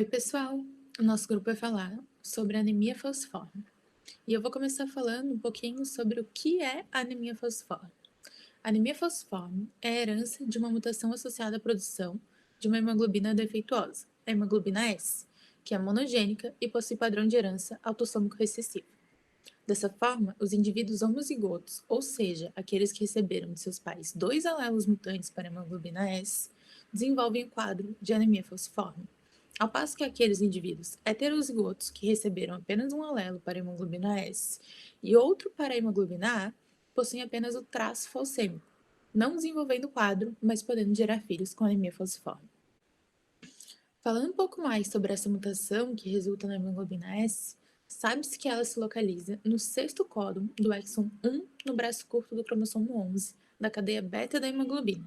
Oi, pessoal! O nosso grupo vai falar sobre anemia falciforme. E eu vou começar falando um pouquinho sobre o que é a anemia falciforme. A anemia falciforme é a herança de uma mutação associada à produção de uma hemoglobina defeituosa, a hemoglobina S, que é monogênica e possui padrão de herança autossômico recessivo. Dessa forma, os indivíduos homozigotos, ou seja, aqueles que receberam de seus pais dois alelos mutantes para a hemoglobina S, desenvolvem o quadro de anemia falciforme. Ao passo que aqueles indivíduos heterozigotos que receberam apenas um alelo para a hemoglobina S e outro para a hemoglobina A, possuem apenas o traço falcêmico, não desenvolvendo o quadro, mas podendo gerar filhos com anemia falciforme. Falando um pouco mais sobre essa mutação que resulta na hemoglobina S, sabe-se que ela se localiza no sexto códon do exon 1 no braço curto do cromossomo 11, da cadeia beta da hemoglobina.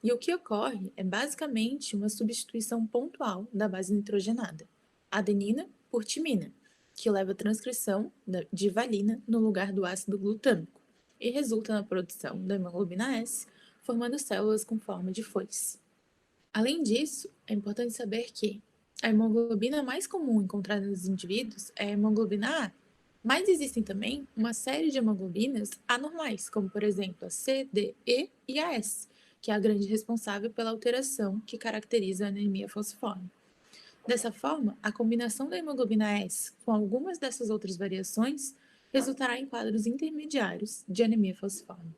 E o que ocorre é basicamente uma substituição pontual da base nitrogenada, adenina por timina, que leva à transcrição de valina no lugar do ácido glutâmico e resulta na produção da hemoglobina S, formando células com forma de foice. Além disso, é importante saber que a hemoglobina mais comum encontrada nos indivíduos é a hemoglobina A, mas existem também uma série de hemoglobinas anormais, como por exemplo a C, D, E e a S, que é a grande responsável pela alteração que caracteriza a anemia falciforme. Dessa forma, a combinação da hemoglobina S com algumas dessas outras variações resultará em quadros intermediários de anemia falciforme.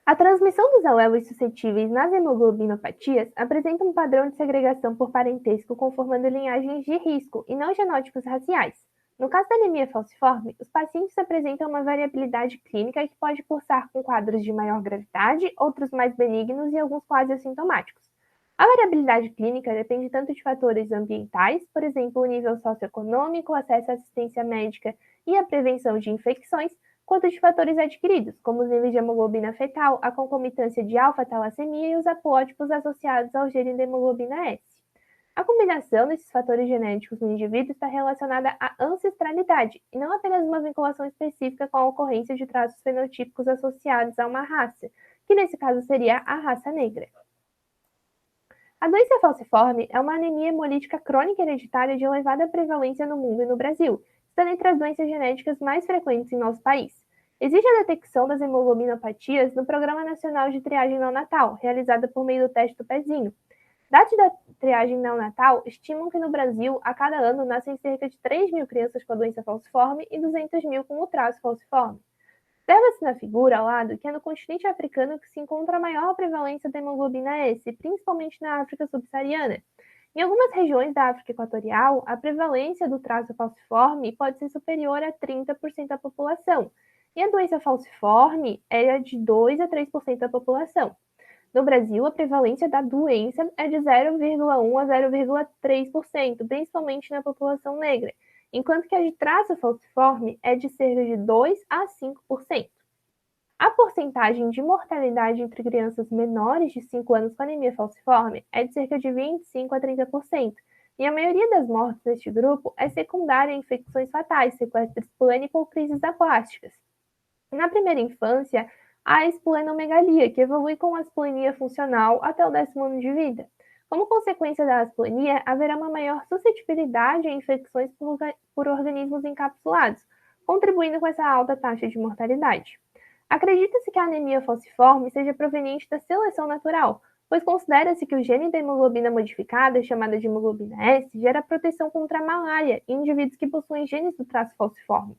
A transmissão dos alelos suscetíveis nas hemoglobinopatias apresenta um padrão de segregação por parentesco conformando linhagens de risco e não genótipos raciais. No caso da anemia falciforme, os pacientes apresentam uma variabilidade clínica que pode cursar com quadros de maior gravidade, outros mais benignos e alguns quase assintomáticos. A variabilidade clínica depende tanto de fatores ambientais, por exemplo, o nível socioeconômico, acesso à assistência médica e a prevenção de infecções, quanto de fatores adquiridos, como os níveis de hemoglobina fetal, a concomitância de alfa-talassemia e os haplótipos associados ao gene da hemoglobina S. A combinação desses fatores genéticos no indivíduo está relacionada à ancestralidade, e não apenas uma vinculação específica com a ocorrência de traços fenotípicos associados a uma raça, que nesse caso seria a raça negra. A doença falciforme é uma anemia hemolítica crônica hereditária de elevada prevalência no mundo e no Brasil, estando entre as doenças genéticas mais frequentes em nosso país. Existe a detecção das hemoglobinopatias no Programa Nacional de Triagem Neonatal, realizada por meio do teste do pezinho. Dados da triagem neonatal estimam que no Brasil, a cada ano, nascem cerca de 3 mil crianças com a doença falciforme e 200 mil com o traço falciforme. Observa-se na figura ao lado que é no continente africano que se encontra a maior prevalência da hemoglobina S, principalmente na África subsaariana. Em algumas regiões da África Equatorial, a prevalência do traço falciforme pode ser superior a 30% da população, e a doença falciforme é de 2 a 3% da população. No Brasil, a prevalência da doença é de 0,1 a 0,3%, principalmente na população negra, enquanto que a de traço falciforme é de cerca de 2 a 5%. A porcentagem de mortalidade entre crianças menores de 5 anos com anemia falciforme é de cerca de 25 a 30%, e a maioria das mortes neste grupo é secundária a infecções fatais, sequestro esplênico ou crises aplásticas. Na primeira infância, há a esplenomegalia, que evolui com a asplenia funcional até o 10º ano de vida. Como consequência da asplenia, haverá uma maior suscetibilidade a infecções por organismos encapsulados, contribuindo com essa alta taxa de mortalidade. Acredita-se que a anemia falciforme seja proveniente da seleção natural, pois considera-se que o gene da hemoglobina modificada, chamada de hemoglobina S, gera proteção contra a malária em indivíduos que possuem genes do traço falciforme.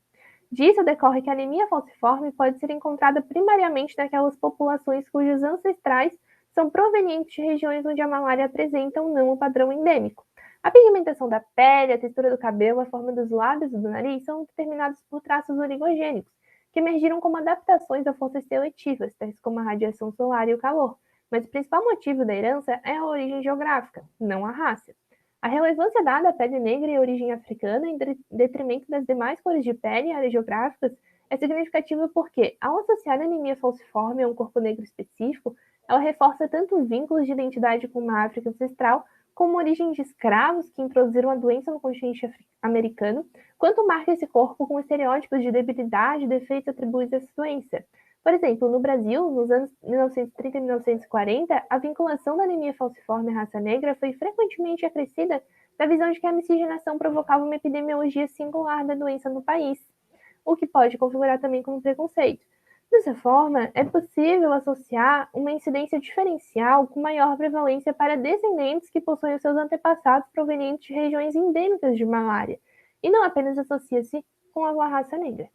Disso decorre que a anemia falciforme pode ser encontrada primariamente naquelas populações cujos ancestrais são provenientes de regiões onde a malária apresenta ou não o padrão endêmico. A pigmentação da pele, a textura do cabelo, a forma dos lábios e do nariz são determinados por traços oligogênicos, que emergiram como adaptações a forças seletivas, tais como a radiação solar e o calor. Mas o principal motivo da herança é a origem geográfica, não a raça. A relevância dada à pele negra e à origem africana, em detrimento das demais cores de pele e áreas geográficas, é significativa porque, ao associar a anemia falciforme a um corpo negro específico, ela reforça tanto vínculos de identidade com uma África ancestral, como a origem de escravos que introduziram a doença no continente americano, quanto marca esse corpo com estereótipos de debilidade e defeitos atribuídos a essa doença. Por exemplo, no Brasil, nos anos 1930 e 1940, a vinculação da anemia falciforme à raça negra foi frequentemente acrescida da visão de que a miscigenação provocava uma epidemiologia singular da doença no país, o que pode configurar também como preconceito. Dessa forma, é possível associar uma incidência diferencial com maior prevalência para descendentes que possuem os seus antepassados provenientes de regiões endêmicas de malária, e não apenas associa-se com a raça negra.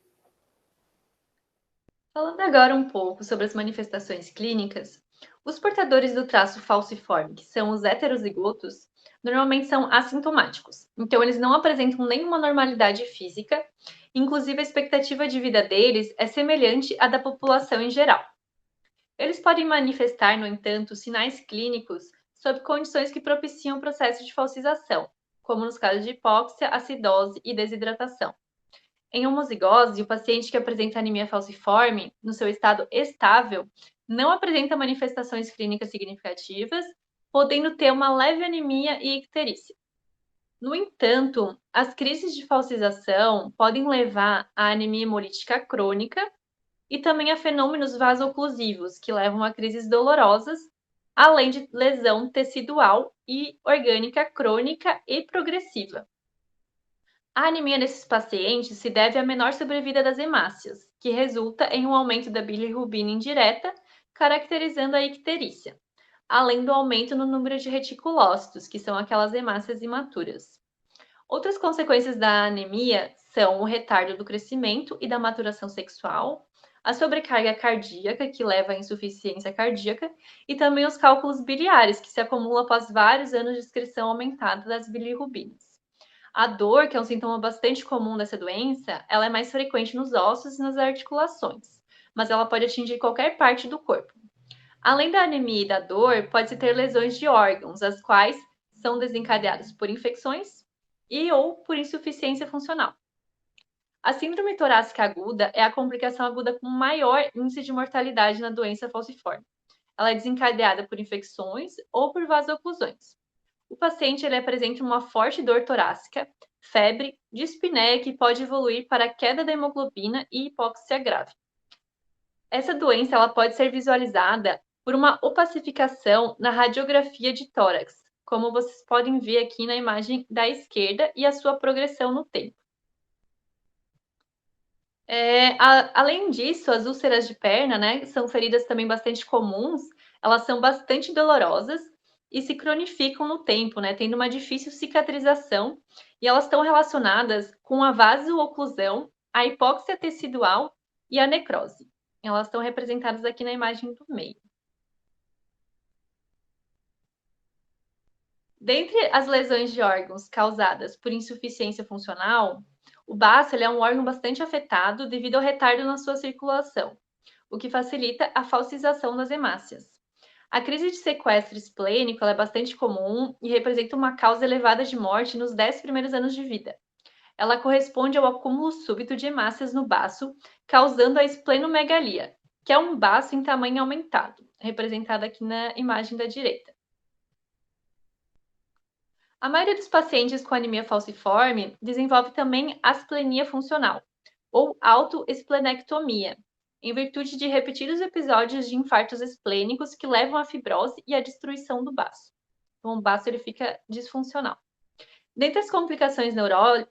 Falando agora um pouco sobre as manifestações clínicas, os portadores do traço falciforme, que são os heterozigotos, normalmente são assintomáticos, então eles não apresentam nenhuma normalidade física, inclusive a expectativa de vida deles é semelhante à da população em geral. Eles podem manifestar, no entanto, sinais clínicos sob condições que propiciam o processo de falcização, como nos casos de hipóxia, acidose e desidratação. Em homozigose, o paciente que apresenta anemia falciforme, no seu estado estável, não apresenta manifestações clínicas significativas, podendo ter uma leve anemia e icterícia. No entanto, as crises de falcização podem levar à anemia hemolítica crônica e também a fenômenos vasoclusivos, que levam a crises dolorosas, além de lesão tecidual e orgânica crônica e progressiva. A anemia nesses pacientes se deve à menor sobrevida das hemácias, que resulta em um aumento da bilirrubina indireta, caracterizando a icterícia, além do aumento no número de reticulócitos, que são aquelas hemácias imaturas. Outras consequências da anemia são o retardo do crescimento e da maturação sexual, a sobrecarga cardíaca, que leva à insuficiência cardíaca, e também os cálculos biliares, que se acumulam após vários anos de excreção aumentada das bilirrubinas. A dor, que é um sintoma bastante comum dessa doença, ela é mais frequente nos ossos e nas articulações, mas ela pode atingir qualquer parte do corpo. Além da anemia e da dor, pode-se ter lesões de órgãos, as quais são desencadeadas por infecções e ou por insuficiência funcional. A síndrome torácica aguda é a complicação aguda com maior índice de mortalidade na doença falciforme. Ela é desencadeada por infecções ou por vasoclusões. O paciente ele apresenta uma forte dor torácica, febre, dispneia que pode evoluir para queda da hemoglobina e hipóxia grave. Essa doença ela pode ser visualizada por uma opacificação na radiografia de tórax, como vocês podem ver aqui na imagem da esquerda e a sua progressão no tempo. Além disso, as úlceras de perna, né, são feridas também bastante comuns, elas são bastante dolorosas e se cronificam no tempo, né, tendo uma difícil cicatrização, e elas estão relacionadas com a vaso-oclusão, a hipóxia tecidual e a necrose. Elas estão representadas aqui na imagem do meio. Dentre as lesões de órgãos causadas por insuficiência funcional, o baço ele é um órgão bastante afetado devido ao retardo na sua circulação, o que facilita a falcização das hemácias. A crise de sequestro esplênico é bastante comum e representa uma causa elevada de morte nos 10 primeiros anos de vida. Ela corresponde ao acúmulo súbito de hemácias no baço, causando a esplenomegalia, que é um baço em tamanho aumentado, representado aqui na imagem da direita. A maioria dos pacientes com anemia falciforme desenvolve também asplenia funcional, ou autoesplenectomia, em virtude de repetidos episódios de infartos esplênicos que levam à fibrose e à destruição do baço. Então, o baço ele fica disfuncional. Dentre as complicações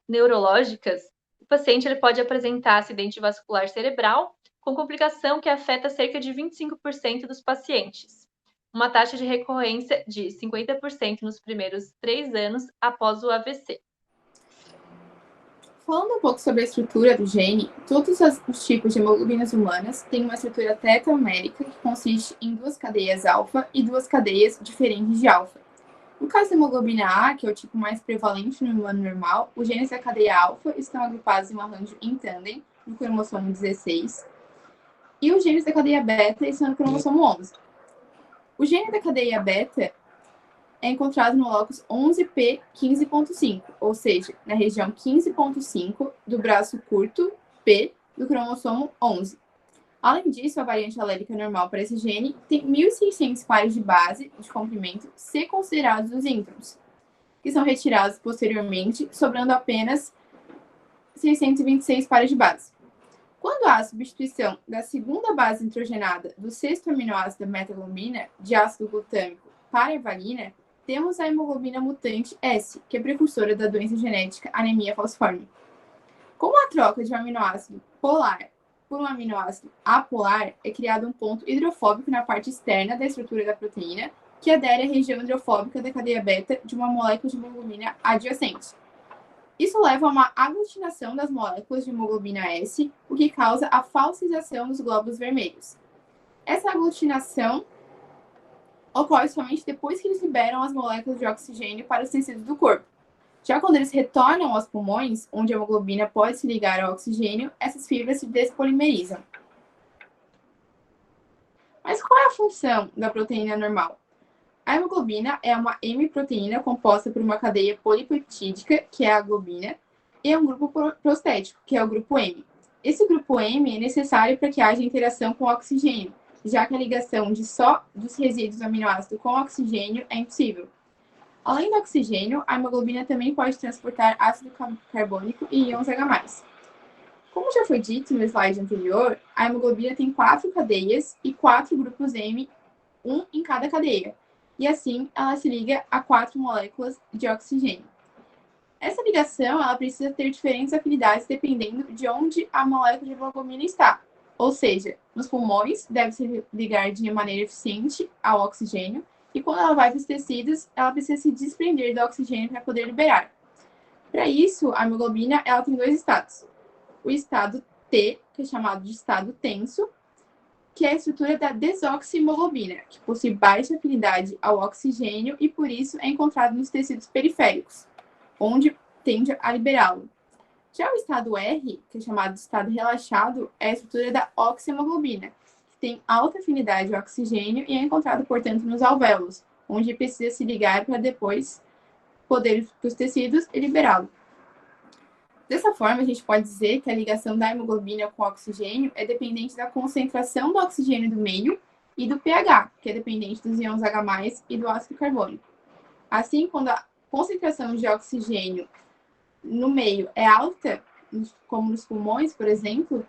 neurológicas, o paciente ele pode apresentar acidente vascular cerebral, com complicação que afeta cerca de 25% dos pacientes, uma taxa de recorrência de 50% nos primeiros 3 anos após o AVC. Falando um pouco sobre a estrutura do gene, todos os tipos de hemoglobinas humanas têm uma estrutura tetramérica que consiste em 2 cadeias alfa e 2 cadeias diferentes de alfa. No caso da hemoglobina A, que é o tipo mais prevalente no humano normal, os genes da cadeia alfa estão agrupados em um arranjo em tândem, no cromossomo 16, e os genes da cadeia beta estão no cromossomo 11. O gene da cadeia beta é encontrado no locus 11p15.5, ou seja, na região 15.5 do braço curto P do cromossomo 11. Além disso, a variante alélica normal para esse gene tem 1.600 pares de base de comprimento se considerados os introns, que são retirados posteriormente, sobrando apenas 626 pares de base. Quando há substituição da segunda base nitrogenada do sexto aminoácido da metaglobina de ácido glutâmico para a valina, temos a hemoglobina mutante S, que é precursora da doença genética anemia falciforme. Com a troca de um aminoácido polar por um aminoácido apolar, é criado um ponto hidrofóbico na parte externa da estrutura da proteína, que adere à região hidrofóbica da cadeia beta de uma molécula de hemoglobina adjacente. Isso leva a uma aglutinação das moléculas de hemoglobina S, o que causa a falsização dos glóbulos vermelhos. Essa aglutinação ocorre somente depois que eles liberam as moléculas de oxigênio para os tecidos do corpo. Já quando eles retornam aos pulmões, onde a hemoglobina pode se ligar ao oxigênio, essas fibras se despolimerizam. Mas qual é a função da proteína normal? A hemoglobina é uma M-proteína composta por uma cadeia polipeptídica, que é a globina, e um grupo prostético, que é o grupo M. Esse grupo M é necessário para que haja interação com o oxigênio, já que a ligação de só dos resíduos do aminoácido com o oxigênio é impossível. Além do oxigênio, a hemoglobina também pode transportar ácido carbônico e íons H+. Como já foi dito no slide anterior, a hemoglobina tem 4 cadeias e 4 grupos M, um em cada cadeia. E assim, ela se liga a 4 moléculas de oxigênio. Essa ligação ela precisa ter diferentes afinidades dependendo de onde a molécula de hemoglobina está. Ou seja, nos pulmões deve se ligar de maneira eficiente ao oxigênio, e quando ela vai para os tecidos, ela precisa se desprender do oxigênio para poder liberar. Para isso, a hemoglobina ela tem 2 estados. O estado T, que é chamado de estado tenso, que é a estrutura da desoxihemoglobina, que possui baixa afinidade ao oxigênio e, por isso, é encontrado nos tecidos periféricos, onde tende a liberá-lo. Já o estado R, que é chamado de estado relaxado, é a estrutura da oxihemoglobina, que tem alta afinidade ao oxigênio e é encontrado, portanto, nos alvéolos, onde precisa se ligar para depois poder ir para os tecidos e liberá-lo. Dessa forma, a gente pode dizer que a ligação da hemoglobina com o oxigênio é dependente da concentração do oxigênio do meio e do pH, que é dependente dos íons H+, e do ácido carbônico. Assim, quando a concentração de oxigênio no meio é alta, como nos pulmões, por exemplo,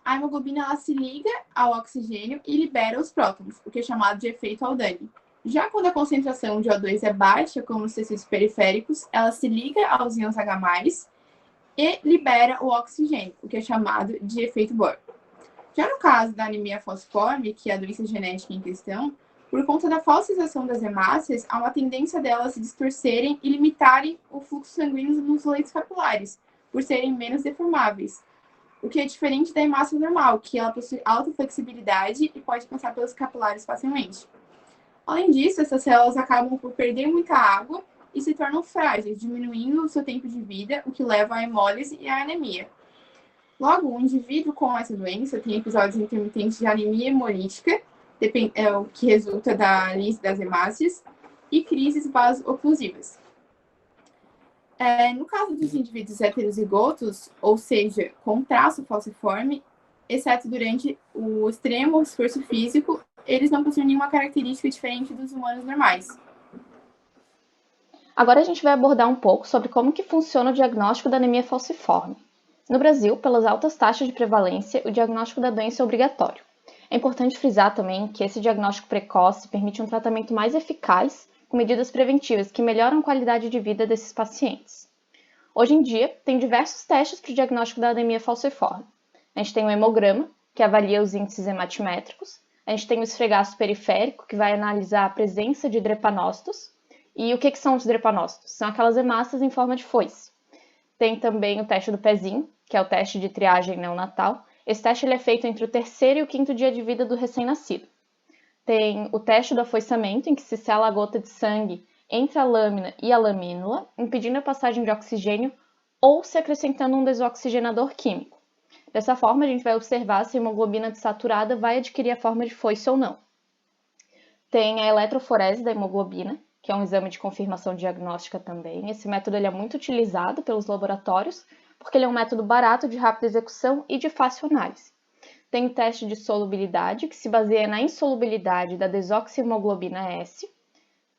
a hemoglobina ela se liga ao oxigênio e libera os prótons, o que é chamado de efeito Aldani. Já quando a concentração de O2 é baixa, como nos tecidos periféricos, ela se liga aos íons H+, e libera o oxigênio, o que é chamado de efeito Bohr. Já no caso da anemia falciforme, que é a doença genética em questão, por conta da falsização das hemácias, há uma tendência delas se distorcerem e limitarem o fluxo sanguíneo nos leitos capilares, por serem menos deformáveis, o que é diferente da hemácia normal, que ela possui alta flexibilidade e pode passar pelos capilares facilmente. Além disso, essas células acabam por perder muita água e se tornam frágeis, diminuindo o seu tempo de vida, o que leva à hemólise e à anemia. Logo, o indivíduo com essa doença tem episódios intermitentes de anemia hemolítica, o que resulta da lise das hemácias, e crises vaso-oclusivas. No caso dos indivíduos heterozigotos, ou seja, com traço falciforme, exceto durante o extremo esforço físico, eles não possuem nenhuma característica diferente dos humanos normais. Agora a gente vai abordar um pouco sobre como que funciona o diagnóstico da anemia falciforme. No Brasil, pelas altas taxas de prevalência, o diagnóstico da doença é obrigatório. É importante frisar também que esse diagnóstico precoce permite um tratamento mais eficaz, com medidas preventivas que melhoram a qualidade de vida desses pacientes. Hoje em dia, tem diversos testes para o diagnóstico da anemia falciforme. A gente tem o hemograma, que avalia os índices hematimétricos. A gente tem o esfregaço periférico, que vai analisar a presença de drepanócitos. E o que são os drepanócitos? São aquelas hemácias em forma de foice. Tem também o teste do pezinho, que é o teste de triagem neonatal. Esse teste ele é feito entre o 3º e o 5º dia de vida do recém-nascido. Tem o teste do afoiçamento, em que se sela a gota de sangue entre a lâmina e a lamínula, impedindo a passagem de oxigênio ou se acrescentando um desoxigenador químico. Dessa forma, a gente vai observar se a hemoglobina desaturada vai adquirir a forma de foice ou não. Tem a eletroforese da hemoglobina, que é um exame de confirmação diagnóstica também. Esse método ele é muito utilizado pelos laboratórios, porque ele é um método barato, de rápida execução e de fácil análise. Tem o teste de solubilidade, que se baseia na insolubilidade da desoxihemoglobina S.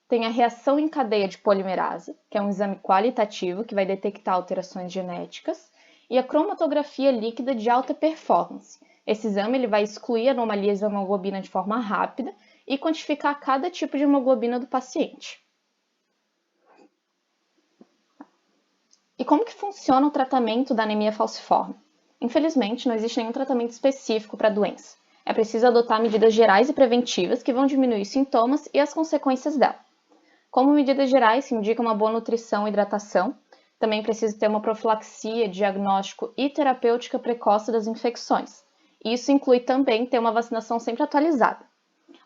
Tem a reação em cadeia de polimerase, que é um exame qualitativo que vai detectar alterações genéticas. e a cromatografia líquida de alta performance. Esse exame ele vai excluir anomalias da hemoglobina de forma rápida e quantificar cada tipo de hemoglobina do paciente. E como que funciona o tratamento da anemia falciforme? Infelizmente, não existe nenhum tratamento específico para a doença. É preciso adotar medidas gerais e preventivas que vão diminuir os sintomas e as consequências dela. Como medidas gerais, se indica uma boa nutrição e hidratação. Também precisa ter uma profilaxia, diagnóstico e terapêutica precoce das infecções. Isso inclui também ter uma vacinação sempre atualizada.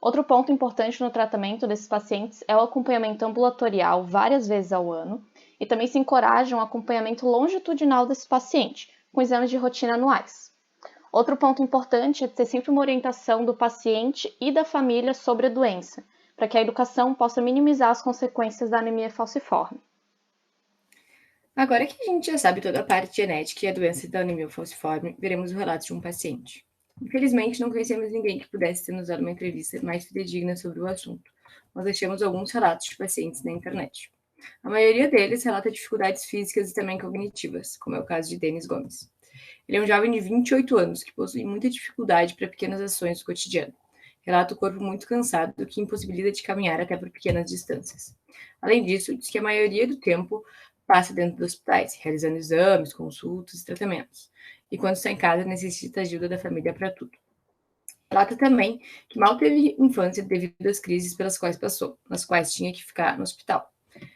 Outro ponto importante no tratamento desses pacientes é o acompanhamento ambulatorial várias vezes ao ano e também se encoraja um acompanhamento longitudinal desse paciente, com exames de rotina anuais. Outro ponto importante é ter sempre uma orientação do paciente e da família sobre a doença, para que a educação possa minimizar as consequências da anemia falciforme. Agora que a gente já sabe toda a parte genética e a doença da anemia falciforme, veremos o relato de um paciente. Infelizmente, não conhecemos ninguém que pudesse ter nos dado uma entrevista mais fidedigna sobre o assunto, mas achamos alguns relatos de pacientes na internet. A maioria deles relata dificuldades físicas e também cognitivas, como é o caso de Denis Gomes. Ele é um jovem de 28 anos que possui muita dificuldade para pequenas ações do cotidiano. Relata o corpo muito cansado, o que impossibilita de caminhar até por pequenas distâncias. Além disso, diz que a maioria do tempo passa dentro dos hospitais, realizando exames, consultas e tratamentos. E quando está em casa, necessita ajuda da família para tudo. Relata também que mal teve infância devido às crises pelas quais passou, nas quais tinha que ficar no hospital.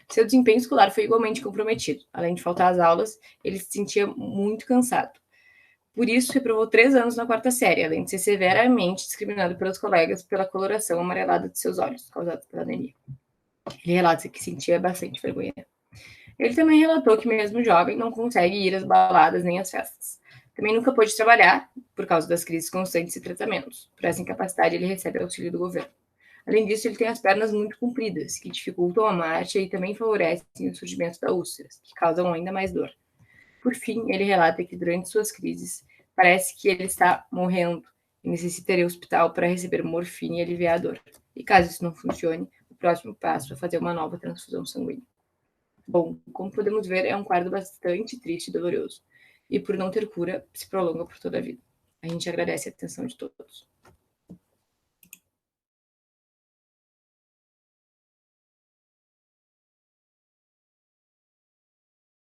Seu desempenho escolar foi igualmente comprometido. Além de faltar às aulas, ele se sentia muito cansado. Por isso, reprovou 3 anos na 4ª série, além de ser severamente discriminado pelos colegas pela coloração amarelada de seus olhos, causada pela anemia. Ele relata que sentia bastante vergonha. Ele também relatou que, mesmo jovem, não consegue ir às baladas nem às festas. Também nunca pôde trabalhar, por causa das crises constantes e tratamentos. Por essa incapacidade, ele recebe auxílio do governo. Além disso, ele tem as pernas muito compridas, que dificultam a marcha e também favorecem o surgimento da úlceras, que causam ainda mais dor. Por fim, ele relata que, durante suas crises, parece que ele está morrendo e necessita ir ao hospital para receber morfina e aliviar a dor. E caso isso não funcione, o próximo passo é fazer uma nova transfusão sanguínea. Bom, como podemos ver, é um quadro bastante triste e doloroso, e por não ter cura, se prolonga por toda a vida. A gente agradece a atenção de todos.